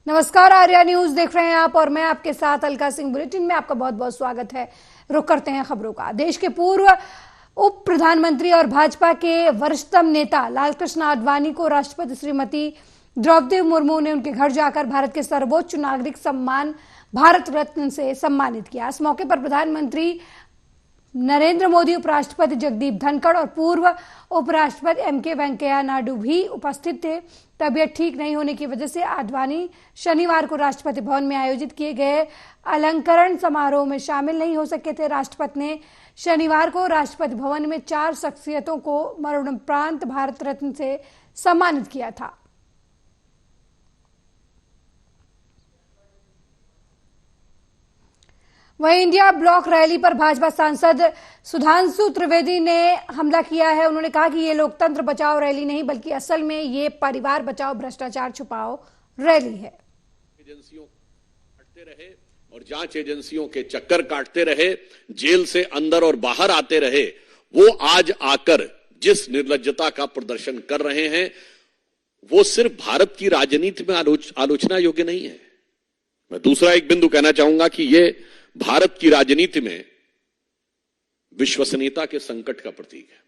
नमस्कार, आर्या न्यूज देख रहे हैं आप और मैं आपके साथ अलका सिंह। बुलेटिन में आपका बहुत बहुत स्वागत है। रुक करते हैं खबरों का। देश के पूर्व उप प्रधानमंत्री और भाजपा के वरिष्ठतम नेता लालकृष्ण आडवाणी को राष्ट्रपति श्रीमती द्रौपदी मुर्मू ने उनके घर जाकर भारत के सर्वोच्च नागरिक सम्मान भारत रत्न से सम्मानित किया। इस मौके पर प्रधानमंत्री नरेंद्र मोदी, उपराष्ट्रपति जगदीप धनखड़ और पूर्व उपराष्ट्रपति एम.के. वेंकैया नायडू भी उपस्थित थे। तबीयत ठीक नहीं होने की वजह से आडवाणी शनिवार को राष्ट्रपति भवन में आयोजित किए गए अलंकरण समारोह में शामिल नहीं हो सके थे। राष्ट्रपति ने शनिवार को राष्ट्रपति भवन में 4 शख्सियतों को मरणोपरांत भारत रत्न से सम्मानित किया था। वहीं इंडिया ब्लॉक रैली पर भाजपा सांसद सुधांशु त्रिवेदी ने हमला किया है। उन्होंने कहा कि ये लोकतंत्र बचाओ रैली नहीं बल्कि असल में ये परिवार बचाओ भ्रष्टाचार छुपाओ रैली है। एजेंसियों काटते रहे और जांच एजेंसियों के चक्कर काटते रहे, जेल से अंदर और बाहर आते रहे, वो आज आकर जिस निर्लज्जता का प्रदर्शन कर रहे हैं वो सिर्फ भारत की राजनीति में आलोचना योग्य नहीं है। मैं दूसरा एक बिंदु कहना चाहूंगा कि ये भारत की राजनीति में विश्वसनीयता के संकट का प्रतीक है,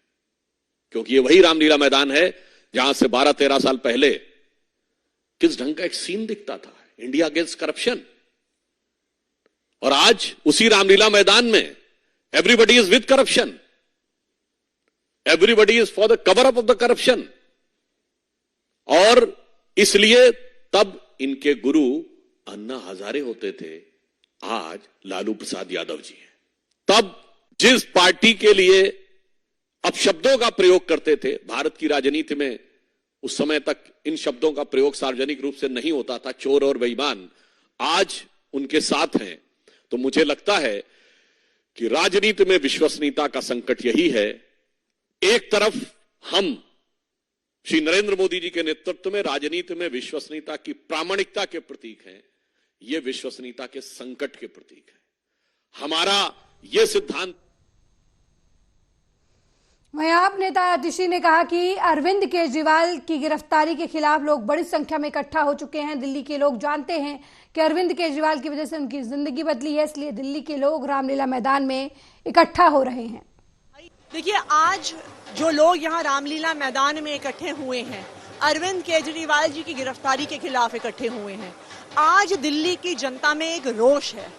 क्योंकि ये वही रामलीला मैदान है जहां से 12-13 साल पहले किस ढंग का एक सीन दिखता था, इंडिया अगेंस्ट करप्शन, और आज उसी रामलीला मैदान में everybody is with corruption, everybody is for the cover up of the corruption. और इसलिए तब इनके गुरु अन्ना हजारे होते थे, आज लालू प्रसाद यादव जी हैं। तब जिस पार्टी के लिए अपशब्दों का प्रयोग करते थे, भारत की राजनीति में उस समय तक इन शब्दों का प्रयोग सार्वजनिक रूप से नहीं होता था, चोर और बेईमान, आज उनके साथ हैं। तो मुझे लगता है कि राजनीति में विश्वसनीयता का संकट यही है। एक तरफ हम श्री नरेंद्र मोदी जी के नेतृत्व में राजनीति में विश्वसनीयता की प्रामाणिकता के प्रतीक हैं, ये विश्वसनीयता के संकट के प्रतीक है। हमारा ये सिद्धांत। वहीं आप नेता आतिशी ने कहा कि अरविंद केजरीवाल की गिरफ्तारी के खिलाफ लोग बड़ी संख्या में इकट्ठा हो चुके हैं। दिल्ली के लोग जानते हैं कि अरविंद केजरीवाल की वजह से उनकी जिंदगी बदली है, इसलिए दिल्ली के लोग रामलीला मैदान में इकट्ठा हो रहे हैं। देखिए, आज जो लोग यहाँ रामलीला मैदान में इकट्ठे हुए हैं, अरविंद केजरीवाल जी की गिरफ्तारी के खिलाफ इकट्ठे हुए हैं। आज दिल्ली की जनता में एक रोष है।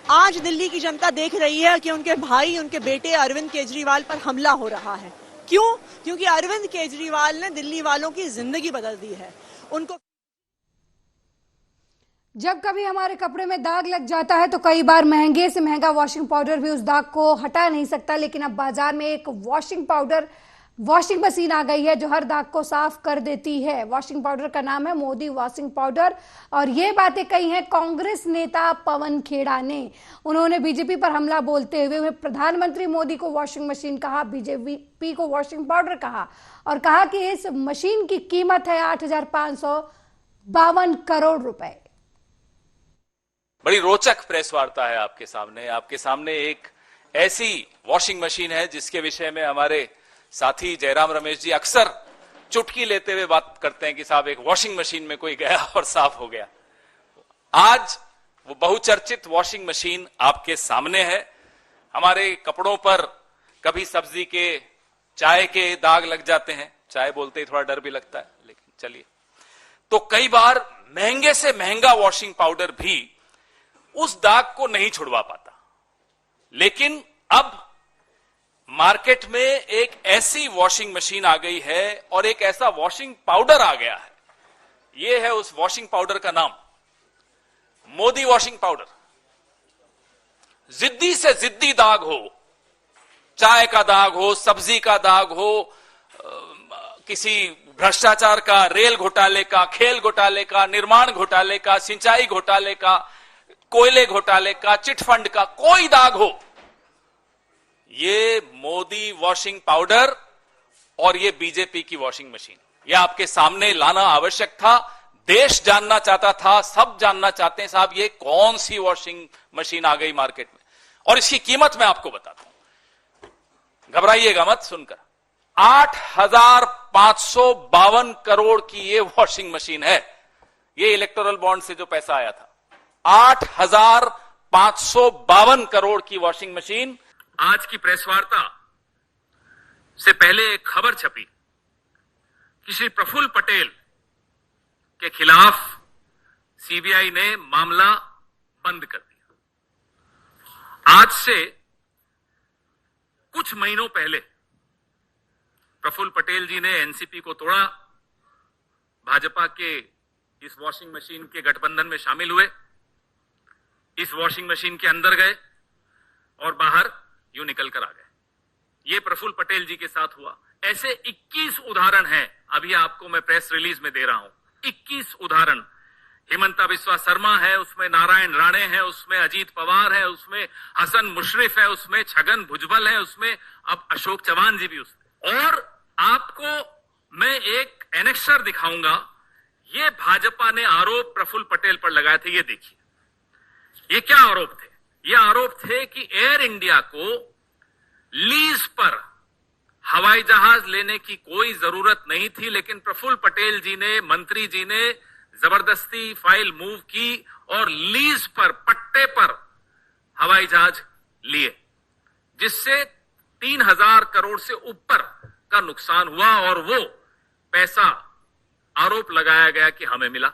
आज दिल्ली की जनता देख रही है कि उनके भाई, उनके बेटे अरविंद केजरीवाल पर हमला हो रहा है। क्यों? क्योंकि अरविंद केजरीवाल ने दिल्ली वालों की जिंदगी बदल दी है। उनको जब कभी हमारे कपड़े में दाग लग जाता है तो कई बार महंगे से महंगा वॉशिंग पाउडर भी उस दाग को हटा नहीं सकता, लेकिन अब बाजार में एक वॉशिंग मशीन आ गई है जो हर दाग को साफ कर देती है। वॉशिंग पाउडर का नाम है मोदी वॉशिंग पाउडर, और ये बातें कही हैं कांग्रेस नेता पवन खेड़ा ने। उन्होंने बीजेपी पर हमला बोलते हुए प्रधानमंत्री मोदी को वॉशिंग मशीन कहा, बीजेपी को वॉशिंग पाउडर कहा, और कहा कि इस मशीन की कीमत है 8,552 करोड़ रुपए। बड़ी रोचक प्रेस वार्ता है आपके सामने एक ऐसी वॉशिंग मशीन है जिसके विषय में हमारे साथी जयराम रमेश जी अक्सर चुटकी लेते हुए बात करते हैं कि साहब एक वॉशिंग मशीन में कोई गया और साफ हो गया। आज वो बहुचर्चित वॉशिंग मशीन आपके सामने है। हमारे कपड़ों पर कभी सब्जी के, चाय के दाग लग जाते हैं, चाय बोलते ही थोड़ा डर भी लगता है, लेकिन चलिए। तो कई बार महंगे से महंगा वॉशिंग पाउडर भी उस दाग को नहीं छुड़वा पाता, लेकिन अब मार्केट में एक ऐसी वॉशिंग मशीन आ गई है और एक ऐसा वॉशिंग पाउडर आ गया है। यह है उस वॉशिंग पाउडर का नाम, मोदी वॉशिंग पाउडर। जिद्दी से जिद्दी दाग हो, चाय का दाग हो, सब्जी का दाग हो, किसी भ्रष्टाचार का, रेल घोटाले का, खेल घोटाले का, निर्माण घोटाले का, सिंचाई घोटाले का, कोयले घोटाले का, चिटफंड का, कोई दाग हो, ये मोदी वॉशिंग पाउडर और ये बीजेपी की वॉशिंग मशीन, ये आपके सामने लाना आवश्यक था। देश जानना चाहता था, सब जानना चाहते हैं साहब ये कौन सी वॉशिंग मशीन आ गई मार्केट में, और इसकी कीमत मैं आपको बताता हूं, घबराइएगा मत सुनकर। 8,552 करोड़ की ये वॉशिंग मशीन है। ये इलेक्टोरल बॉन्ड से जो पैसा आया था 8,552 करोड़ की वॉशिंग मशीन। आज की प्रेस वार्ता से पहले एक खबर छपी कि श्री प्रफुल्ल पटेल के खिलाफ सीबीआई ने मामला बंद कर दिया। आज से कुछ महीनों पहले प्रफुल्ल पटेल जी ने एनसीपी को तोड़ा, भाजपा के इस वॉशिंग मशीन के गठबंधन में शामिल हुए, इस वॉशिंग मशीन के अंदर गए और बाहर यूं निकल कर आ गए। ये प्रफुल्ल पटेल जी के साथ हुआ। ऐसे 21 उदाहरण हैं, अभी आपको मैं प्रेस रिलीज में दे रहा हूं। 21 उदाहरण। हिमंता बिस्वा शर्मा है, उसमें नारायण राणे है, उसमें अजीत पवार है, उसमें हसन मुशर्रफ है, उसमें छगन भुजबल है, उसमें अब अशोक चौहान जी भी उसमें। और आपको मैं एक एनेक्सर दिखाऊंगा। ये भाजपा ने आरोप प्रफुल्ल पटेल पर लगाए थे। ये देखिए, ये क्या आरोप थे? ये आरोप थे कि एयर इंडिया को लीज पर हवाई जहाज लेने की कोई जरूरत नहीं थी, लेकिन प्रफुल्ल पटेल जी ने, मंत्री जी ने जबरदस्ती फाइल मूव की और लीज पर, पट्टे पर हवाई जहाज लिए, जिससे 3,000 करोड़ से ऊपर का नुकसान हुआ और वो पैसा आरोप लगाया गया कि हमें मिला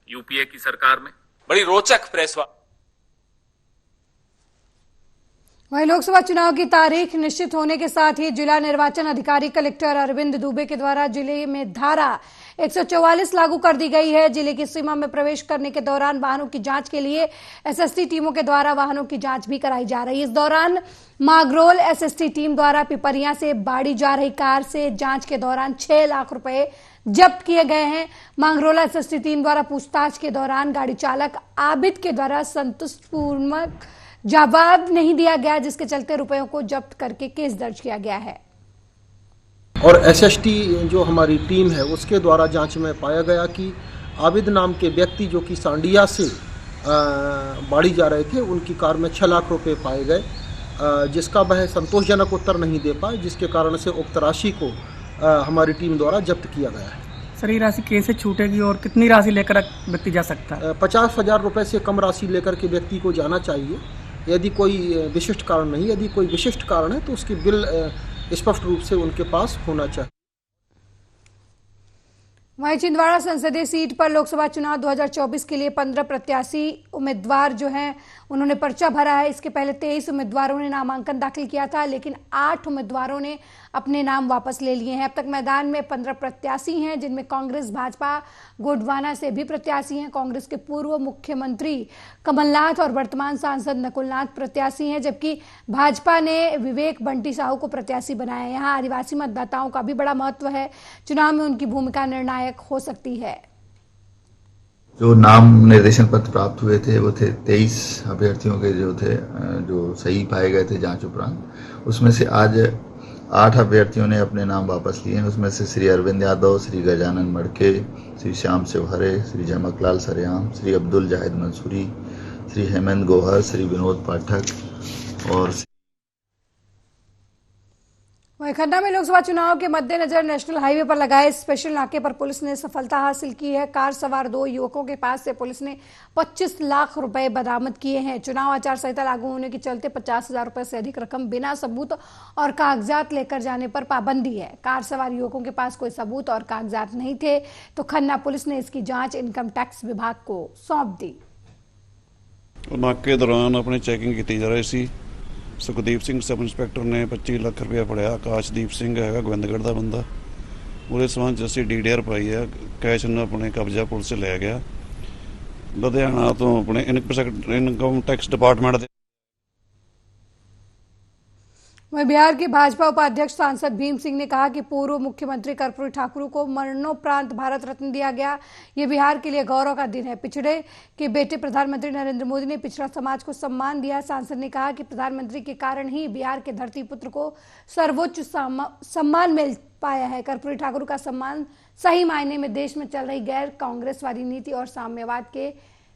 यूपीए की सरकार में। बड़ी रोचक प्रेस वहीं लोकसभा चुनाव की तारीख निश्चित होने के साथ ही जिला निर्वाचन अधिकारी कलेक्टर अरविंद दुबे के द्वारा जिले में धारा 144 लागू कर दी गई है। जिले की सीमा में प्रवेश करने के दौरान वाहनों की जांच के लिए एसएसटी टीमों के द्वारा वाहनों की जांच भी कराई जा रही है। इस दौरान मागरोल एसएसटी टीम द्वारा पिपरिया से बाड़ी जा रही कार से जांच के दौरान 6 लाख रुपए जब्त किए गए हैं। मांगरोला एसएसटी टीम द्वारा पूछताछ के दौरान गाड़ी चालक आबिद के द्वारा संतुष्टिपूर्वक जवाब नहीं दिया गया, जिसके चलते रुपयों को जब्त करके केस दर्ज किया गया है। और एसएसटी जो हमारी टीम है उसके द्वारा जांच में पाया गया कि आबिद नाम के व्यक्ति जो कि सांडिया से बाड़ी जा रहे थे, उनकी कार में 6 लाख रुपए पाए गए, जिसका वह संतोषजनक उत्तर नहीं दे पाए, जिसके कारण से उक्त राशि को हमारी टीम द्वारा जब्त किया गया है। सर, ये राशि कैसे छूटेगी और कितनी राशि लेकर व्यक्ति जा सकता है? 50,000 रुपए से कम राशि लेकर के व्यक्ति को जाना चाहिए, यदि कोई विशिष्ट कारण नहीं। यदि कोई विशिष्ट कारण है तो उसकी बिल स्पष्ट रूप से उनके पास होना चाहिए। वहीं छिंदवाड़ा संसदीय सीट पर लोकसभा चुनाव 2024 के लिए 15 प्रत्याशी उम्मीदवार जो हैं उन्होंने पर्चा भरा है। इसके पहले 23 उम्मीदवारों ने नामांकन दाखिल किया था, लेकिन 8 उम्मीदवारों ने अपने नाम वापस ले लिए हैं। अब तक मैदान में 15 प्रत्याशी हैं, जिनमें कांग्रेस, भाजपा, गोंडवाना से भी प्रत्याशी हैं। कांग्रेस के पूर्व मुख्यमंत्री कमलनाथ और वर्तमान सांसद नकुलनाथ प्रत्याशी हैं, जबकि भाजपा ने विवेक बंटी साहू को प्रत्याशी बनाया। यहाँ आदिवासी मतदाताओं का भी बड़ा महत्व है। चुनाव में उनकी भूमिका निर्णायक हो सकती है। जो नाम निर्देशन पत्र प्राप्त हुए थे वो थे 23 अभ्यर्थियों के जो थे, जो सही पाए गए थे जांच उपरांत। उसमें से आज 8 अभ्यर्थियों ने अपने नाम वापस लिए हैं। उसमें से श्री अरविंद यादव, श्री गजानन मड़के, श्री श्याम शिवहरे, श्री झमकलाल सरेआम, श्री अब्दुल जाहिद मंसूरी, श्री हेमंत गोहर, श्री विनोद पाठक और वहीं खन्ना में लोकसभा चुनाव के मद्देनजर नेशनल हाईवे पर लगाए स्पेशल नाके पर पुलिस ने सफलता हासिल की है। कार सवार 2 युवकों के पास से पुलिस ने 25 लाख रुपए बरामद किए हैं। चुनाव आचार संहिता लागू होने के चलते 50,000 रुपए से अधिक रकम बिना सबूत और कागजात लेकर जाने पर पाबंदी है। कार सवार युवकों के पास कोई सबूत और कागजात नहीं थे, तो खन्ना पुलिस ने इसकी जांच इनकम टैक्स विभाग को सौंप दी। नाके दौरान अपनी चैकिंग की जा रही थी। सुखदीप सिंह सब इंस्पैक्टर ने 25 लाख रुपया फड़िया। आकाशदीप सिंह है गोविंदगढ़ का बंदा, ਉਹਦੇ ਸਬੰਧ 'ਚ ਅਸੀਂ DDR ਪਾਈ ਹੈ। ਕੈਸ਼ ਨੂੰ ਆਪਣੇ ਕਬਜ਼ਾ ਪੁਲਿਸ ਲੈ ਗਿਆ। ਲੁਧਿਆਣਾ ਤੋਂ ਆਪਣੇ ਇਨਕਮ टैक्स डिपार्टमेंट ਦੇ। वहीं बिहार के भाजपा उपाध्यक्ष सांसद भीम सिंह ने कहा कि पूर्व मुख्यमंत्री कर्पूरी ठाकुर को मरणोपरांत भारत रत्न दिया गया। ये बिहार के लिए गौरव का दिन है। पिछड़े के बेटे प्रधानमंत्री नरेंद्र मोदी ने पिछड़ा समाज को सम्मान दिया। सांसद ने कहा कि प्रधानमंत्री के कारण ही बिहार के धरती पुत्र को सर्वोच्च सम्मान मिल पाया है। कर्पूरी ठाकुर का सम्मान सही मायने में देश में चल रही गैर कांग्रेस वाली नीति और साम्यवाद के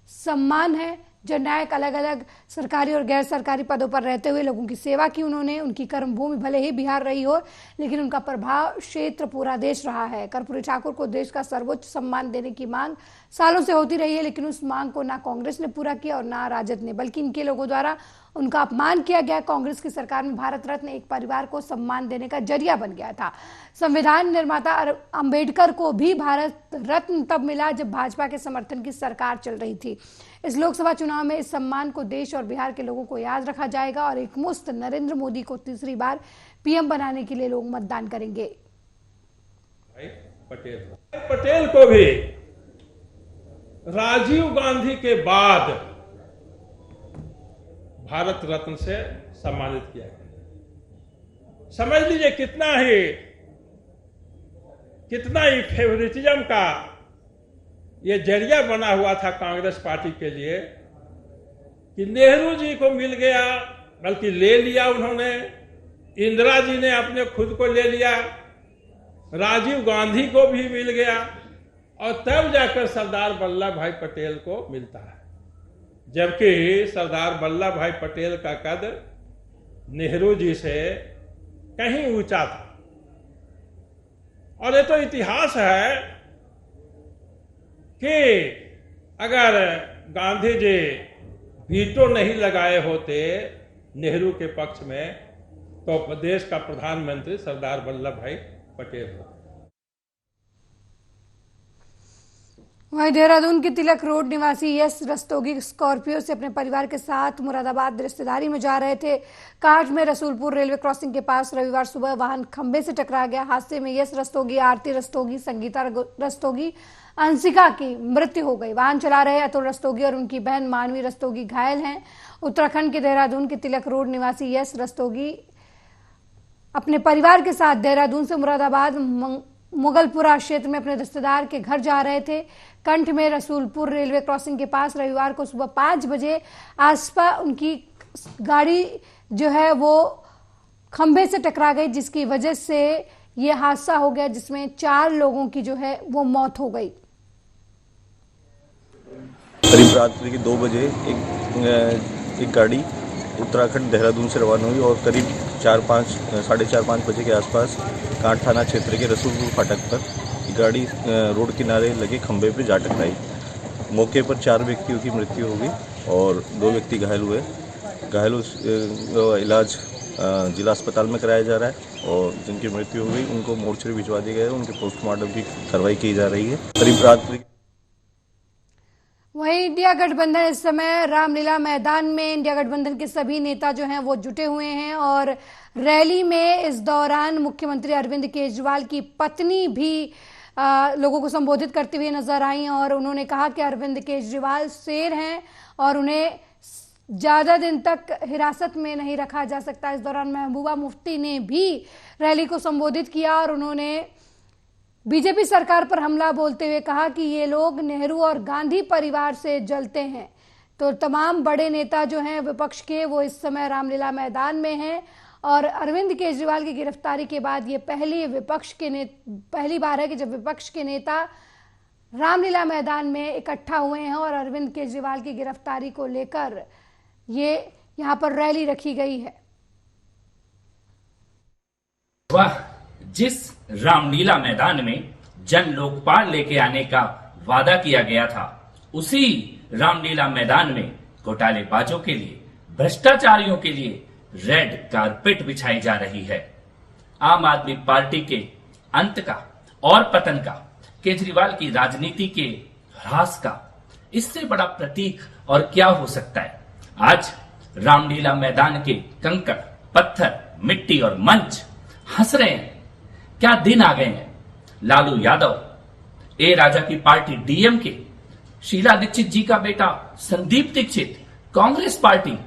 सम्मान है। जननायक अलग अलग सरकारी और गैर सरकारी पदों पर रहते हुए लोगों की सेवा की उन्होंने। उनकी कर्मभूमि भले ही बिहार रही हो, लेकिन उनका प्रभाव क्षेत्र पूरा देश रहा है। कर्पूरी ठाकुर को देश का सर्वोच्च सम्मान देने की मांग सालों से होती रही है, लेकिन उस मांग को ना कांग्रेस ने पूरा किया और ना राजद ने, बल्कि इनके लोगों द्वारा उनका अपमान किया गया। कांग्रेस की सरकार में भारत रत्न एक परिवार को सम्मान देने का जरिया बन गया था। संविधान निर्माता अंबेडकर को भी भारत रत्न तब मिला जब भाजपा के समर्थन की सरकार चल रही थी। इस लोकसभा चुनाव में इस सम्मान को देश और बिहार के लोगों को याद रखा जाएगा और एकमुश्त नरेंद्र मोदी को तीसरी बार पीएम बनाने के लिए लोग मतदान करेंगे। पटेल को भी राजीव गांधी के बाद भारत रत्न से सम्मानित किया गया। समझ लीजिए कितना ही फेवरेटिज्म का ये जरिया बना हुआ था कांग्रेस पार्टी के लिए कि नेहरू जी को मिल गया, बल्कि ले लिया उन्होंने, इंदिरा जी ने अपने खुद को ले लिया, राजीव गांधी को भी मिल गया और तब जाकर सरदार वल्लभ भाई पटेल को मिलता है। जबकि सरदार वल्लभ भाई पटेल का कद नेहरू जी से कहीं ऊंचा था। और ये तो इतिहास है कि अगर गांधी जी वीटो नहीं लगाए होते नेहरू के पक्ष में, तो देश का प्रधानमंत्री सरदार वल्लभ भाई पटेल होते। वहीं देहरादून के तिलक रोड निवासी यश रस्तोगी स्कॉर्पियो से अपने परिवार के साथ मुरादाबाद रिश्तेदारी में जा रहे थे। कांठ में रसूलपुर रेलवे क्रॉसिंग के पास रविवार सुबह वाहन खंभे से टकरा गया। हादसे में यश रस्तोगी, आरती रस्तोगी, संगीता रस्तोगी, अंशिका की मृत्यु हो गई। वाहन चला रहे अतुल रस्तोगी और उनकी बहन मानवी रस्तोगी घायल हैं। उत्तराखंड के देहरादून के तिलक रोड निवासी यश रस्तोगी अपने परिवार के साथ देहरादून से मुरादाबाद मुगलपुरा क्षेत्र में अपने रिश्तेदार के घर जा रहे थे। कंठ में रसूलपुर रेलवे क्रॉसिंग के पास रविवार को सुबह 5 बजे आसपास उनकी गाड़ी जो है वो खंभे से टकरा गई, जिसकी वजह से ये हादसा हो गया, जिसमें 4 लोगों की जो है वो मौत हो गई। करीब रात्रि के 2 बजे एक गाड़ी उत्तराखंड देहरादून से रवाना हुई और करीब 4-5 साढ़े 4-5 बजे के आसपास कांठ थाना क्षेत्र के रसूलपुर फाटक पर गाड़ी रोड किनारे लगे खंभे पे जा टकराई। मौके पर 4 व्यक्तियों की मृत्यु हो गई और 2 व्यक्ति घायल हुए। घायलों इलाज जिला अस्पताल में कराया जा रहा है और जिनकी मृत्यु हो गई उनको मोर्चरी भिजवा दिया गया है। उनके पोस्टमार्टम की कार्रवाई की जा रही है। करीब रात्रि वहीं इंडिया गठबंधन इस समय रामलीला मैदान में इंडिया गठबंधन के सभी नेता जो हैं वो जुटे हुए हैं और रैली में इस दौरान मुख्यमंत्री अरविंद केजरीवाल की पत्नी भी लोगों को संबोधित करते हुए नजर आई और उन्होंने कहा कि अरविंद केजरीवाल शेर हैं और उन्हें ज्यादा दिन तक हिरासत में नहीं रखा जा सकता। इस दौरान महबूबा मुफ्ती ने भी रैली को संबोधित किया और उन्होंने बीजेपी सरकार पर हमला बोलते हुए कहा कि ये लोग नेहरू और गांधी परिवार से जलते हैं। तो तमाम बड़े नेता जो हैं विपक्ष के वो इस समय रामलीला मैदान में हैं और अरविंद केजरीवाल की गिरफ्तारी के बाद ये पहली बार है कि जब विपक्ष के नेता रामलीला मैदान में इकट्ठा हुए हैं और अरविंद केजरीवाल की गिरफ्तारी को लेकर ये यहाँ पर रैली रखी गई है। वाह, जिस रामलीला मैदान में जन लोकपाल लेके आने का वादा किया गया था, उसी रामलीला मैदान में घोटालेबाजों के लिए, भ्रष्टाचारियों के लिए रेड कारपेट बिछाई जा रही है। आम आदमी पार्टी के अंत का और पतन का, केजरीवाल की राजनीति के ह्रास का इससे बड़ा प्रतीक और क्या हो सकता है। आज रामलीला मैदान के कंकड़, पत्थर, मिट्टी और मंच हंस रहे हैं। क्या दिन आ गए हैं। लालू यादव, ए राजा की पार्टी डीएमके, शीला दीक्षित जी का बेटा संदीप दीक्षित, कांग्रेस पार्टी,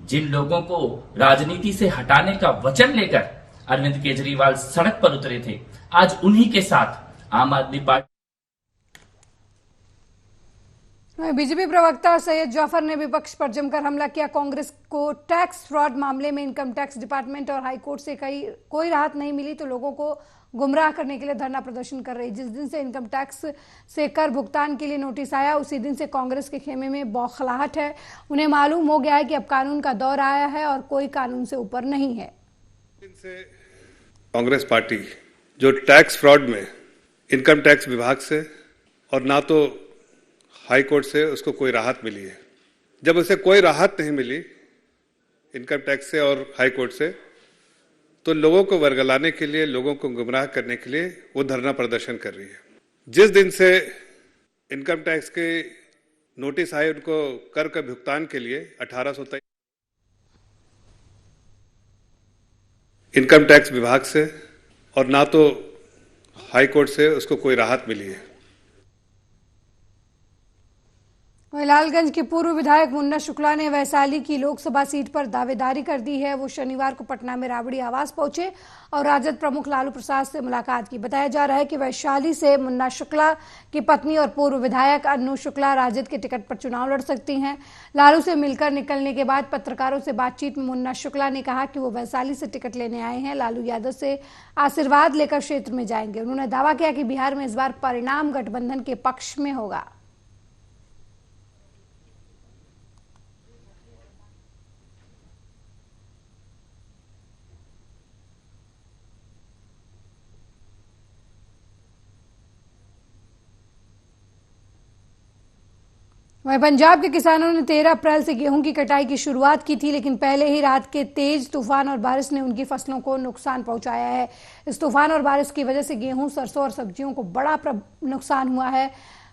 जिन लोगों को राजनीति से हटाने का वचन लेकर अरविंद केजरीवाल सड़क पर उतरे थे, आज उन्हीं के साथ आम आदमी पार्टी। बीजेपी प्रवक्ता सैयद जाफर ने विपक्ष पर जमकर हमला किया। कांग्रेस को टैक्स फ्रॉड मामले में इनकम टैक्स डिपार्टमेंट और हाईकोर्ट से कोई राहत नहीं मिली तो लोगों को गुमराह करने के लिए धरना प्रदर्शन कर रही। जिस दिन से इनकम टैक्स से कर भुगतान के लिए नोटिस आया, उसी दिन से कांग्रेस के खेमे में बौखलाहट है। उन्हें मालूम हो गया है कि अब कानून का दौर आया है और कोई कानून से ऊपर नहीं है। कांग्रेस पार्टी जो टैक्स फ्रॉड में इनकम टैक्स विभाग से और ना तो हाई कोर्ट से उसको कोई राहत मिली है, जब उसे कोई राहत नहीं मिली इनकम टैक्स से और हाई कोर्ट से, तो लोगों को वर्गलाने के लिए, लोगों को गुमराह करने के लिए वो धरना प्रदर्शन कर रही है। जिस दिन से इनकम टैक्स के नोटिस आए उनको कर का भुगतान के लिए 1823 इनकम टैक्स विभाग से और ना तो हाई कोर्ट से उसको कोई राहत मिली है। लालगंज के पूर्व विधायक मुन्ना शुक्ला ने वैशाली की लोकसभा सीट पर दावेदारी कर दी है। वो शनिवार को पटना में राबड़ी आवास पहुंचे और राजद प्रमुख लालू प्रसाद से मुलाकात की। बताया जा रहा है कि वैशाली से मुन्ना शुक्ला की पत्नी और पूर्व विधायक अन्नू शुक्ला राजद के टिकट पर चुनाव लड़ सकती हैं। लालू से मिलकर निकलने के बाद पत्रकारों से बातचीत में मुन्ना शुक्ला ने कहा कि वो वैशाली से टिकट लेने आए हैं, लालू यादव से आशीर्वाद लेकर क्षेत्र में जाएंगे। उन्होंने दावा किया कि बिहार में इस बार परिणाम गठबंधन के पक्ष में होगा। वहीं पंजाब के किसानों ने 13 अप्रैल से गेहूं की कटाई की शुरुआत की थी, लेकिन पहले ही रात के तेज तूफान और बारिश ने उनकी फसलों को नुकसान पहुंचाया है। इस तूफान और बारिश की वजह से गेहूं, सरसों और सब्जियों को बड़ा नुकसान हुआ है।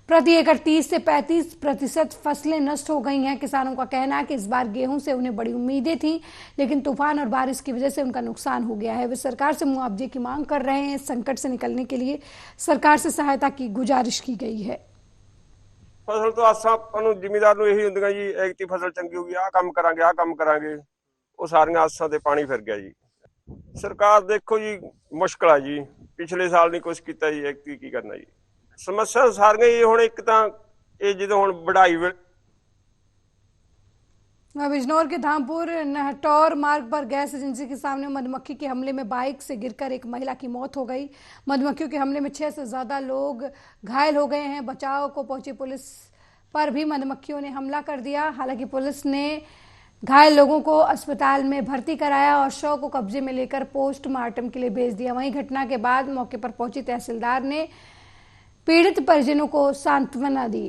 प्रति एकड़ 30 से 35% फसलें नष्ट हो गई हैं। किसानों का कहना है कि इस बार गेहूं से उन्हें बड़ी उम्मीदें थीं, लेकिन तूफान और बारिश की वजह से उनका नुकसान हो गया है। वे सरकार से मुआवजे की मांग कर रहे हैं। संकट से निकलने के लिए सरकार से सहायता की गुजारिश की गई है। फसल तो आसां जिमीदार ਨੂੰ ਇਹੀ ਹੁੰਦੀਆਂ ਜੀ, ਐਗਤੀ ਫਸਲ ਚੰਗੀ ਹੋਗੀ, ਆਹ ਕੰਮ ਕਰਾਂਗੇ, ਉਹ ਸਾਰੀਆਂ ਆਸਾਂ ਤੇ ਪਾਣੀ ਫਿਰ ਗਿਆ ਜੀ। ਸਰਕਾਰ ਦੇਖੋ ਜੀ ਮੁਸ਼ਕਲ ਆ ਜੀ, ਪਿਛਲੇ ਸਾਲ ਨਹੀਂ ਕੁਝ ਕੀਤਾ ਜੀ, ਐਗਤੀ ਕੀ ਕਰਨਾ ਜੀ। ਸਮੱਸਿਆ ਸਾਰੀਆਂ ਹੀ ਹੁਣ ਇੱਕ ਤਾਂ ਇਹ ਜਦੋਂ ਹੁਣ ਵਢਾਈ बिजनौर के धामपुर नहटौर मार्ग पर गैस एजेंसी के सामने मधुमक्खी के हमले में बाइक से गिरकर एक महिला की मौत हो गई। मधुमक्खियों के हमले में 6 से ज्यादा लोग घायल हो गए हैं। बचाव को पहुंची पुलिस पर भी मधुमक्खियों ने हमला कर दिया। हालांकि पुलिस ने घायल लोगों को अस्पताल में भर्ती कराया और शव को कब्जे में लेकर पोस्टमार्टम के लिए भेज दिया। वहीं घटना के बाद मौके पर पहुंची तहसीलदार ने पीड़ित परिजनों को सांत्वना दी।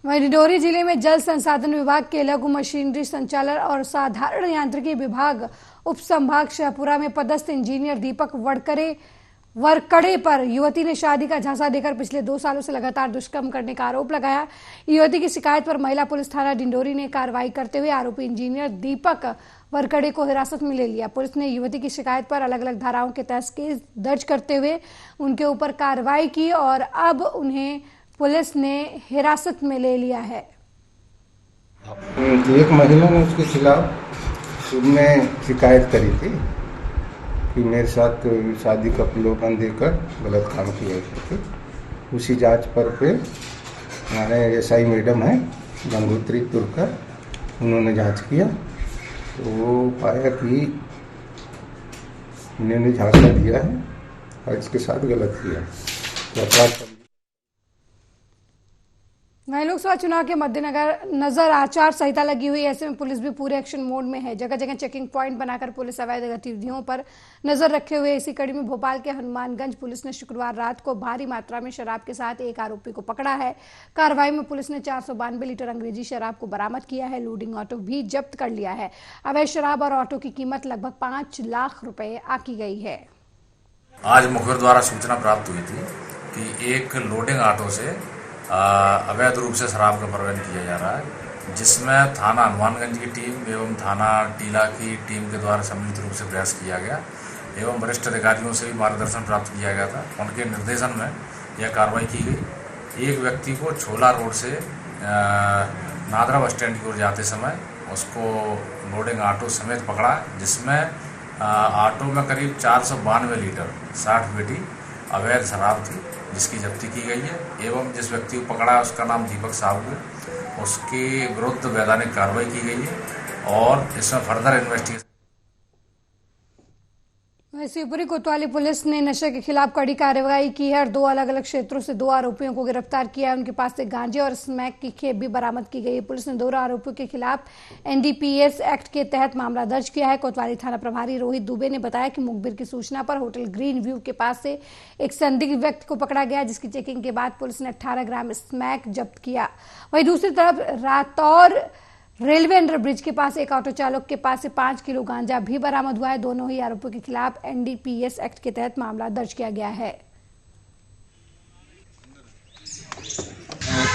वहीं डिंडोरी जिले में जल संसाधन विभाग के लघु मशीनरी संचालक और साधारण यांत्रिकी विभाग उप संभाग शाहपुरा में पदस्थ इंजीनियर दीपक वरकड़े पर युवती ने शादी का झांसा देकर पिछले 2 सालों से लगातार दुष्कर्म करने का आरोप लगाया। युवती की शिकायत पर महिला पुलिस थाना डिंडोरी ने कार्रवाई करते हुए आरोपी इंजीनियर दीपक वरकड़े को हिरासत में ले लिया। पुलिस ने युवती की शिकायत पर अलग अलग धाराओं के तहत केस दर्ज करते हुए उनके ऊपर कार्रवाई की और अब उन्हें पुलिस ने हिरासत में ले लिया है। एक महिला ने उसके खिलाफ उसने शिकायत करी थी कि मेरे साथ शादी का प्रलोभन देकर गलत काम किया थे। उसी जांच पर हमारे एसआई मैडम है गंगोत्री तुरकर, उन्होंने जांच किया तो वो पाया कि इन्होंने झांसा दिया है और इसके साथ गलत किया तो अपराध। वहीं लोकसभा चुनाव के मद्देनजर आचार संहिता लगी हुई, ऐसे में पुलिस भी पूरे एक्शन मोड में है। जगह जगह चेकिंग पॉइंट बनाकर पुलिस अवैध गतिविधियों पर नजर रखे हुए। इसी कड़ी में भोपाल के हनुमानगंज पुलिस ने शुक्रवार रात को भारी मात्रा में शराब के साथ एक आरोपी को पकड़ा है। कार्रवाई में पुलिस ने 492 लीटर अंग्रेजी शराब को बरामद किया है। लोडिंग ऑटो भी जब्त कर लिया है। अवैध शराब और ऑटो की कीमत लगभग 5 लाख रुपए आकी गई है। आज मुखबिर द्वारा सूचना प्राप्त हुई थी कि एक लोडिंग ऑटो से अवैध रूप से शराब का परिवहन किया जा रहा है, जिसमें थाना हनुमानगंज की टीम एवं थाना टीला की टीम के द्वारा सम्मिलित रूप से प्रयास किया गया एवं वरिष्ठ अधिकारियों से भी मार्गदर्शन प्राप्त किया गया था। उनके निर्देशन में यह कार्रवाई की गई। एक व्यक्ति को छोला रोड से नादरा बस स्टैंड की ओर जाते समय उसको लोडिंग ऑटो समेत पकड़ा, जिसमें ऑटो में करीब 492 लीटर 60 पेटी अवैध शराब थी जिसकी जब्ती की गई है एवं जिस व्यक्ति को पकड़ा है उसका नाम दीपक साहू है। उसके विरुद्ध वैधानिक कार्रवाई की गई है और इसमें फर्दर इन्वेस्टिगेशन। शिवपुरी कोतवाली पुलिस ने नशे के खिलाफ कड़ी कार्रवाई की है और 2 अलग अलग क्षेत्रों से 2 आरोपियों को गिरफ्तार किया है। उनके पास से गांजे और स्मैक की खेप भी बरामद की गई है। पुलिस ने 2 आरोपियों के खिलाफ एनडीपीएस एक्ट के तहत मामला दर्ज किया है। कोतवाली थाना प्रभारी रोहित दुबे ने बताया कि मुखबिर की सूचना पर होटल ग्रीन व्यू के पास से एक संदिग्ध व्यक्ति को पकड़ा गया, जिसकी चेकिंग के बाद पुलिस ने 18 ग्राम स्मैक जब्त किया। वहीं दूसरी तरफ रातौर रेलवे अंडरब्रिज के पास एक ऑटो चालक के पास से 5 किलो गांजा भी बरामद हुआ है। दोनों ही आरोपियों के खिलाफ एनडीपीएस एक्ट के तहत मामला दर्ज किया गया है।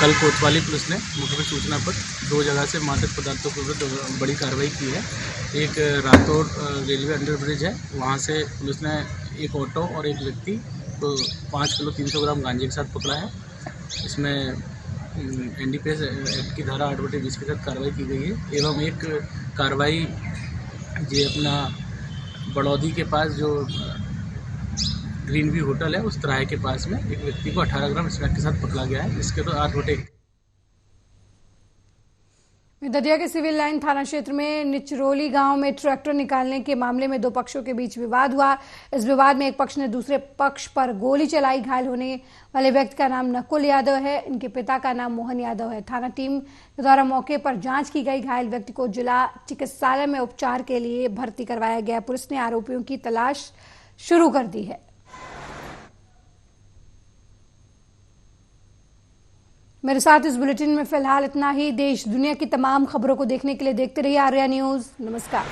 कल कोतवाली पुलिस ने मुखबिर सूचना पर 2 जगह से मादक पदार्थों के विरुद्ध बड़ी कार्रवाई की है। एक रातौर रेलवे अंडरब्रिज है, वहां से पुलिस ने एक ऑटो और एक व्यक्ति को 5 किलो 300 ग्राम गांजे के साथ पकड़ा है। इसमें एनडीपीएस एक्ट की धारा 8/20 के तहत कार्रवाई की गई है। एवं एक कार्रवाई ये अपना बड़ौदी के पास जो ग्रीन व्यू होटल है उस तिराहे के पास में एक व्यक्ति को 18 ग्राम स्मैक के साथ पकड़ा गया है, जिसके तो 8/1। दतिया के सिविल लाइन थाना क्षेत्र में निचरोली गांव में ट्रैक्टर निकालने के मामले में 2 पक्षों के बीच विवाद हुआ। इस विवाद में एक पक्ष ने दूसरे पक्ष पर गोली चलाई। घायल होने वाले व्यक्ति का नाम नकुल यादव है, इनके पिता का नाम मोहन यादव है। थाना टीम के द्वारा मौके पर जांच की गई। घायल व्यक्ति को जिला चिकित्सालय में उपचार के लिए भर्ती करवाया गया। पुलिस ने आरोपियों की तलाश शुरू कर दी है। मेरे साथ इस बुलेटिन में फिलहाल इतना ही। देश दुनिया की तमाम खबरों को देखने के लिए देखते रहिए आर्या न्यूज। नमस्कार।